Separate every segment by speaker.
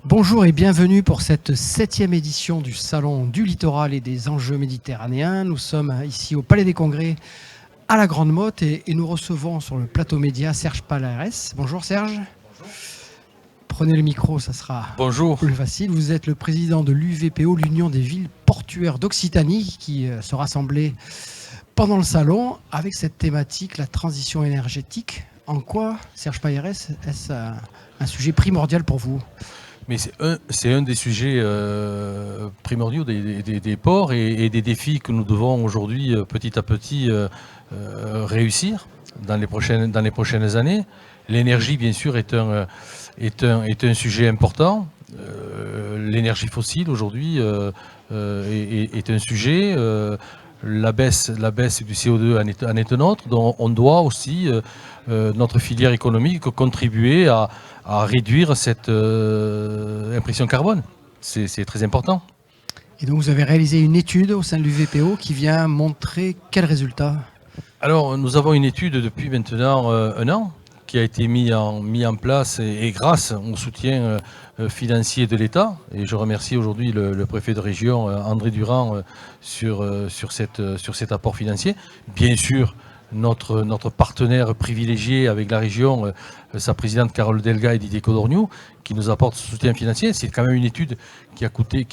Speaker 1: Bonjour et bienvenue pour cette 7e édition du Salon du Littoral et des enjeux méditerranéens. Nous sommes ici au Palais des Congrès à la Grande Motte et nous recevons sur le plateau média Serge Palares. Bonjour Serge.
Speaker 2: Bonjour.
Speaker 1: Prenez le micro, ça sera plus facile. Vous êtes le président de l'UVPO, l'Union des villes portuaires d'Occitanie, qui se rassemblait pendant le salon avec cette thématique, la transition énergétique. En quoi, Serge Palares, est-ce un sujet primordial pour vous ?
Speaker 2: Mais c'est un des sujets primordiaux des ports et des défis que nous devons aujourd'hui petit à petit réussir dans les prochaines années. L'énergie, bien sûr, est un sujet important. L'énergie fossile aujourd'hui est un sujet. La baisse du CO2 en est un autre, dont on doit aussi, notre filière économique, contribuer à réduire cette impression carbone. C'est très important.
Speaker 1: Et donc vous avez réalisé une étude au sein de l'UVPO qui vient montrer quels résultats ?
Speaker 2: Alors nous avons une étude depuis maintenant un an qui a été mis en place et grâce au soutien financier de l'État. Et je remercie aujourd'hui le préfet de région André Durand sur cet apport financier. Bien sûr, notre partenaire privilégié avec la région, sa présidente Carole Delga et Didier Codorniou, qui nous apporte ce soutien financier. C'est quand même une étude qui a coûté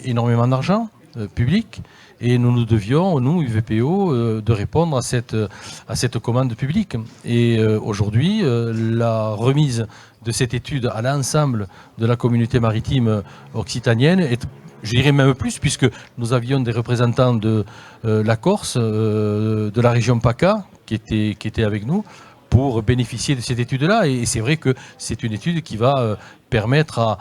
Speaker 2: énormément d'argent public, et nous devions, nous, UVPO, de répondre à cette commande publique. Et aujourd'hui, la remise de cette étude à l'ensemble de la communauté maritime occitanienne est, je dirais même plus, puisque nous avions des représentants de la Corse, de la région PACA, qui étaient avec nous, pour bénéficier de cette étude-là. Et c'est vrai que c'est une étude qui va permettre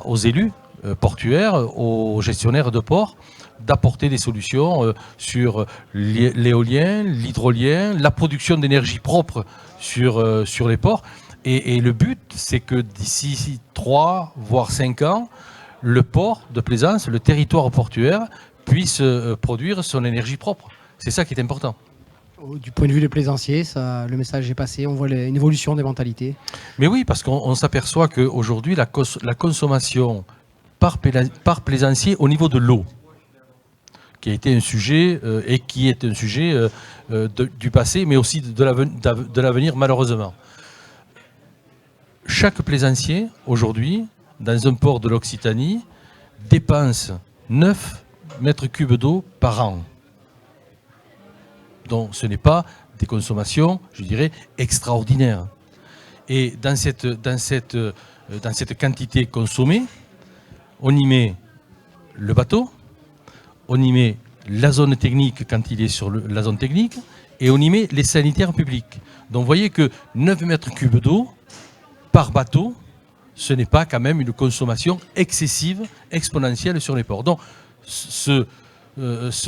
Speaker 2: aux élus portuaires, aux gestionnaires de ports, d'apporter des solutions sur l'éolien, l'hydrolien, la production d'énergie propre sur les ports. Et le but, c'est que d'ici 3 voire 5 ans, le port de plaisance, le territoire portuaire, puisse produire son énergie propre. C'est ça qui est important.
Speaker 1: Du point de vue des plaisanciers, le message est passé, on voit une évolution des mentalités.
Speaker 2: Mais oui, parce qu'on s'aperçoit qu'aujourd'hui, la consommation par plaisancier au niveau de l'eau, qui a été un sujet et qui est un sujet du passé, mais aussi de l'avenir, malheureusement. Chaque plaisancier, aujourd'hui, dans un port de l'Occitanie, dépense 9 mètres cubes d'eau par an. Donc ce n'est pas des consommations, je dirais, extraordinaires. Et dans cette quantité consommée, on y met le bateau, on y met la zone technique quand il est sur la zone technique, et on y met les sanitaires publics. Donc vous voyez que 9 mètres cubes d'eau par bateau, ce n'est pas quand même une consommation excessive, exponentielle sur les ports. Donc ce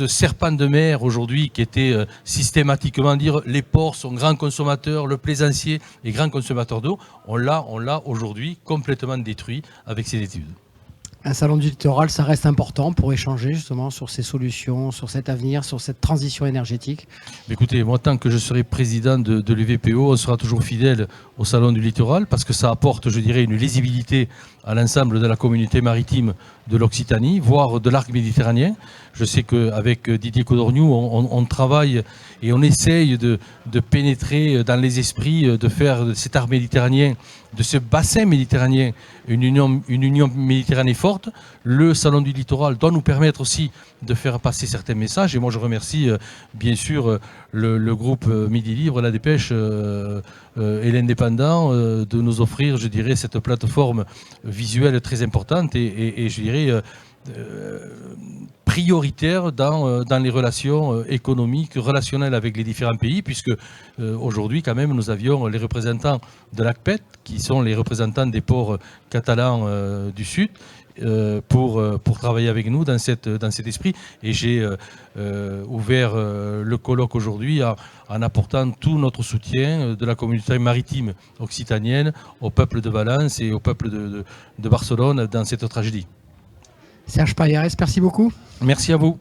Speaker 2: serpent de mer aujourd'hui qui était systématiquement dire les ports sont grands consommateurs, le plaisancier est grand consommateur d'eau, on l'a aujourd'hui complètement détruit avec ces études.
Speaker 1: Un salon du littoral, ça reste important pour échanger justement sur ces solutions, sur cet avenir, sur cette transition énergétique.
Speaker 2: Écoutez, moi, tant que je serai président de l'UVPO, on sera toujours fidèle au salon du littoral parce que ça apporte, je dirais, une lisibilité à l'ensemble de la communauté maritime de l'Occitanie, voire de l'arc méditerranéen. Je sais qu'avec Didier Codorniou, on travaille et on essaye de pénétrer dans les esprits, de faire de cet arc méditerranéen, de ce bassin méditerranéen, une union Méditerranée forte. Le salon du littoral doit nous permettre aussi de faire passer certains messages. Et moi, je remercie bien sûr le groupe Midi Libre, la Dépêche et l'Indépendant de nous offrir, je dirais, cette plateforme visuelle très importante et je dirais prioritaire dans les relations économiques, relationnelles avec les différents pays, puisque aujourd'hui, quand même, nous avions les représentants de l'ACPET, qui sont les représentants des ports catalans du Sud, pour travailler avec nous dans cet esprit. Et j'ai ouvert le colloque aujourd'hui en apportant tout notre soutien de la communauté maritime occitanienne au peuple de Valence et au peuple de Barcelone dans cette tragédie.
Speaker 1: Serge Palares, merci beaucoup.
Speaker 2: Merci à vous.